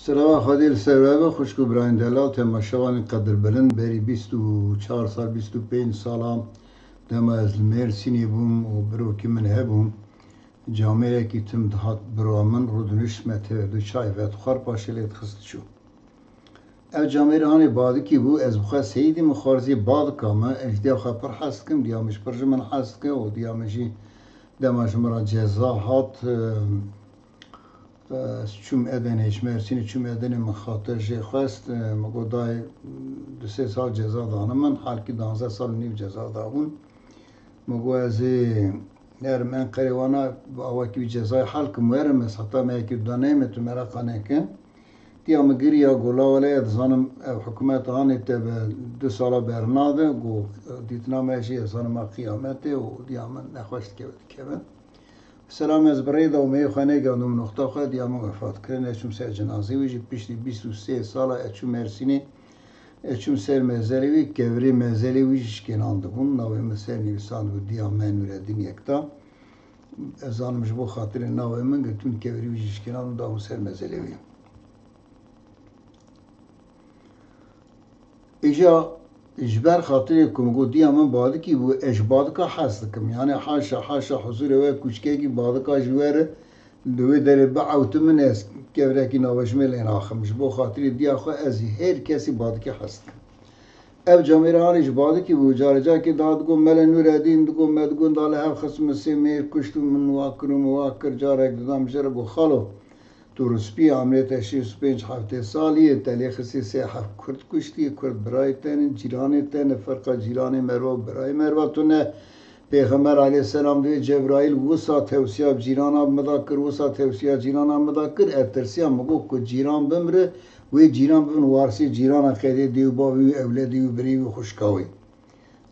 سلام خادی سرور خوشگو براین دلال تماشاوان قدر بلند بری 24 سال 25 سالم دم از مرسینی بوم و برو که من هبوم جامعه کی تم دهات برو من رودنش مته دو چای و خور پاشلیت خست شو او جامعه هانی بادی کی بو از بخوا سیدی مخارزی باد کامه اجدیا خبر حست کم دیامش پرج من حست که و دیامشی دماش مرا جزا هات چوم ادنش مرسینی چوم ادن مخاطر جه خواست مگو دای 2-3 سال جزا دانم من حال کی 12 سال نیو جزا دابون مگو از نر من قریوانا با کی جزای حال کم ورم سطح ما کی دانه مت مرا قانه که دیا مگری یا گلا ولی زانم حکومت آن تب 2 سال برناده گو دیتنا میشی زانم قیامته و دیا من نخواست که سلام از برای دومی خانه گندم نقطه خود یا وفات کردن اشم سر جنازه ویژه پیشتی 23 ساله اشم مرسینی اشم سر مزلی کبری مزلی ویژش کننده بون نوی مسر نویسان بود دیا منور دین یکتا زانم جبو خاطر نوی من گتون کبری ویژش کننده دام سر مزلی وی ایجا اجبار خاطر کمگو دیا من باده کی بو اجباد کا حست کم یعنی حاشا حضور و کوچکی کی باده کا جوار دوی در بعوت من است که کی نوش مل اخمش بو خاطر دیا خو از هر کسی باده کی حست اب جامعه هان اجباد کی بو جارجا کی داد گو مل نور دین گو مد گو دال هف خصم سمیر کشت من واکر جارک دام جرب و خالو تورسپی عملیت 65 هفته سالیه تاریخ 3 هفت کرد کشتی کرد برای تن جیران تن فرق جیران مرو برای مرو تونه پیغمبر علیه السلام دوی جبرائیل وسا توصیه جیران مذاکر وسا توصیه جیران مذاکر اترسیه مگو که جیران بمره و جیران بمن وارسی جیران خیلی دیو باوی اولادی و بری و خوشکاوی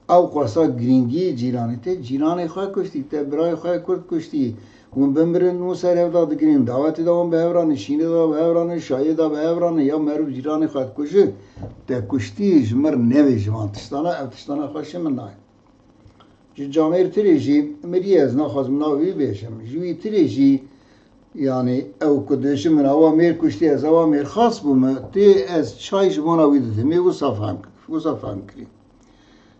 او قصا گرینگی جیرانی ته جیران خواه کشتی ته برای خواه کرد کشتی اون بمرن نو سر هفته دکرین دعوتی دام به هفران شینه دا به هفران شایه دا به هفران یا مرو جیران خواهد کشه تا کشتی جمر نوی جوان تشتانه خوشه من نای جامعه تریجی مری از نخواست مناوی بیشم جوی تریجی یعنی او کدوش من هوا میر کشتی از هوا میر خاص بوم تی از چای جماناوی دیده می وصا فهم کری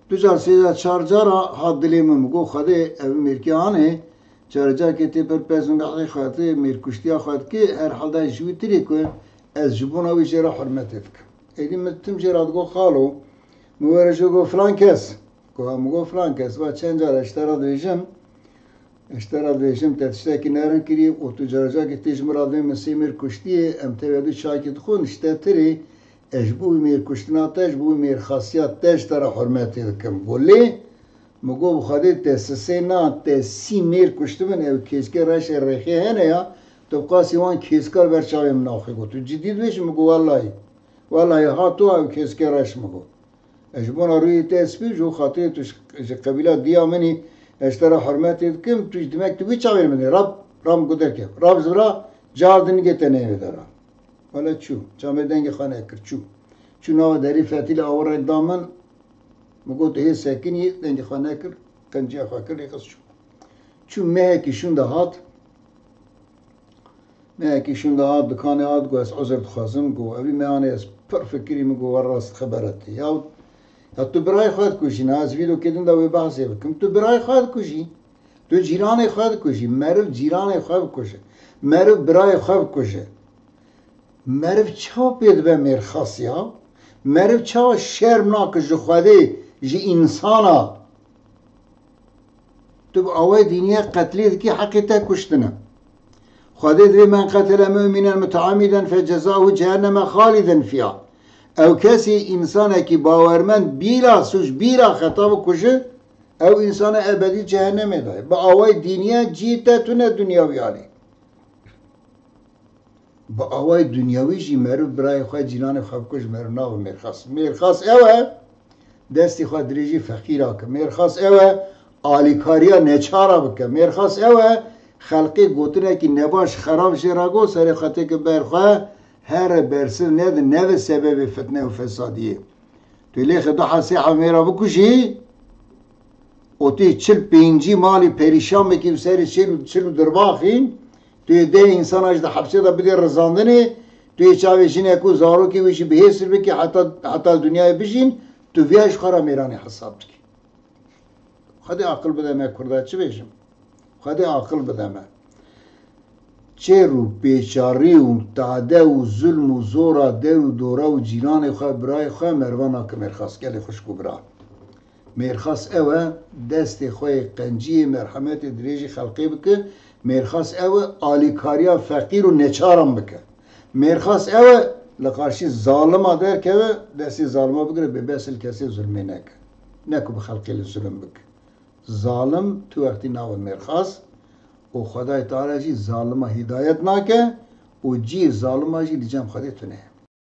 2003 جارا حد دلیم مگو خده او میرکیانه چرا که تی پر پیزنگاهی خواهد میرکشتی خواهد که هر حال دای جوی تری که از جبونا وی جرا حرمتت که ایدی متم جرات گو خالو مورجو گو فرانکس گو فرانکس و چند جار اشترا دویشم تشته کی نرن کری و تو جرا که تیج مرادم مسی میرکشتی امتیادی شاکت خون اشته تری اجبو میرکشتنا تجبو میر خاصیت تج ترا حرمتت کم گلی مگو بخاطر تسسه نه تسی میر کشتمن او کیسکر رش رخی هنه یا تو قاسی وان کیسکر برچاوی مناخی گو تو جدید بیش مگو والله ها تو او کیسکر رش مگو اجبون روی تسبیل جو خاطر تو قبیله دیا منی اشترا حرمتی کم تو دمک تو بیچاوی منی رام گودر که راب زبرا جاردنی گته نمی دارم ولی جامعه دنگ خانه کرد چو ناو داری فتیل آوره دامن مگو تو هی سکنی دنگ خانه کر کنجی خواه کر لیخص چون مهکیشون دهات دکانه هات گو از عذر دخوازم گو اولی میانه از پر فکری مگو وراست خبرتی یا تو برای خواهد کشی نه از ویدو کدن دوی بحثی بکم تو برای خواهد کشی تو جیران خواهد کشی مرف جیران خواهد کشه مرف برای خواهد کشه مرف چا پید به مرخاصی ها مرف چا شرم ناکش خواهده جی انسانا تو اوای دینیه قتلیت کی حقیقتا کشتنه خواهده دوی من قتل مؤمنا متعمدا فجزاؤه جهنم خالدا فيها او کسی انسانه کی باورمند بیلا سوش بیلا خطاب کشه او انسان ابدی جهنمه داره با اوای دینیه جیتا تونه دنیاوی آلی با اوای دنیاوی جی مرو برای خواه جیلان خواه کش مرو ناو میرخاص اوه دستی خواه دریجی فقیره که میرخاص اوه آلیکاریا نچارا بکه میرخاص اوه خلقی گوتنه که نباش خراب شراغو سر خطه که برخواه هر برسل نده سبب فتنه و فسادیه توی لیخ دو حسی حمیره بکشی و توی 45 مالی پریشان بکی و سر چلو درباخین توی ده انسان اجده حبسه دا بده رزاندنه توی چاوشین اکو زارو کی ویشی به سر بکی حتی دنیای بشین تو ویاش خورا میرانی حساب کی خدا عقل بده من کرده چه بیشم خدا عقل بده من چه رو بیچاری و تعده و ظلم و زورا در و دوره و جیران خواه برای خواه مروانا که مرخواست گلی خوشکو برا مرخواست اوه دست خواه قنجی مرحمت دریجی خلقی بکه مرخواست اوه آلیکاریا فقیر و نچارم بکه مرخواست اوه لقارشی ظالم در که دستی ظالمه بگره به بسل کسی ظلمه نکه نکو به خلقی ظلم بکه ظالم تو وقتی ناو مرخواست و خدای تعالی جی ظالمه هدایت نکه و جی ظالمه جی لیجام خودی تونه